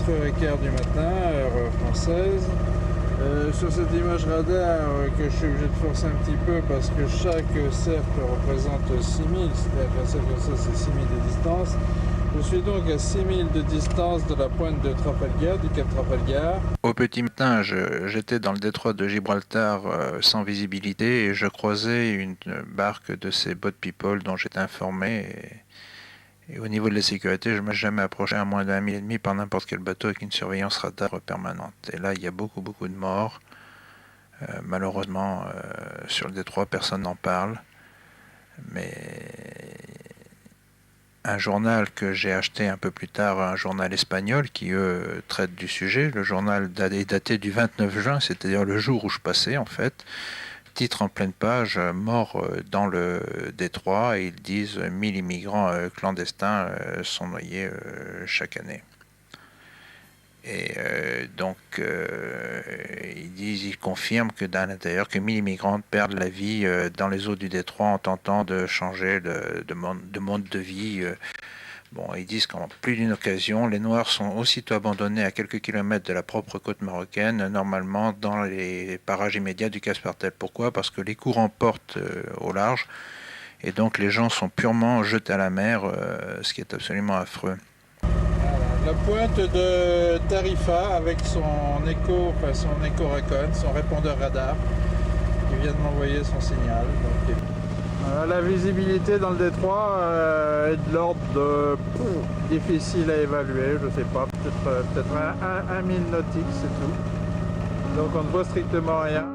4h15 du matin, heure française. Sur cette image radar que je suis obligé de forcer un petit peu parce que chaque cercle représente 6000, c'est-à-dire qu'un cercle comme ça c'est 6000 de distance. Je suis donc à 6000 de distance de la pointe de Trafalgar, du cap Trafalgar. Au petit matin, j'étais dans le détroit de Gibraltar sans visibilité et je croisais une barque de ces boat people dont j'étais informé. Et au niveau de la sécurité, je ne me suis jamais approché à moins d'1 mille et demi par n'importe quel bateau avec une surveillance radar permanente. Et là, il y a beaucoup de morts. Malheureusement, sur le détroit, personne n'en parle. Mais un journal que j'ai acheté un peu plus tard, un journal espagnol qui, eux, traite du sujet. Le journal est daté du 29 juin, c'est-à-dire le jour où je passais, en fait. Titre en pleine page, morts dans le détroit, et ils disent 1000 immigrants clandestins sont noyés chaque année. Et ils confirment que dans l'intérieur, que 1000 immigrants perdent la vie dans les eaux du détroit en tentant de changer de mode de vie. Bon, ils disent qu'en plus d'une occasion, les Noirs sont aussitôt abandonnés à quelques kilomètres de la propre côte marocaine, normalement dans les parages immédiats du Caspartel. Pourquoi? Parce que les courants portent au large, et donc les gens sont purement jetés à la mer, ce qui est absolument affreux. La pointe de Tarifa avec son écho-racon, son répondeur radar, qui vient de m'envoyer son signal. Donc, la visibilité dans le détroit est de l'ordre de difficile à évaluer, je sais pas, peut-être 1 mille nautiques, c'est tout. Donc on ne voit strictement rien.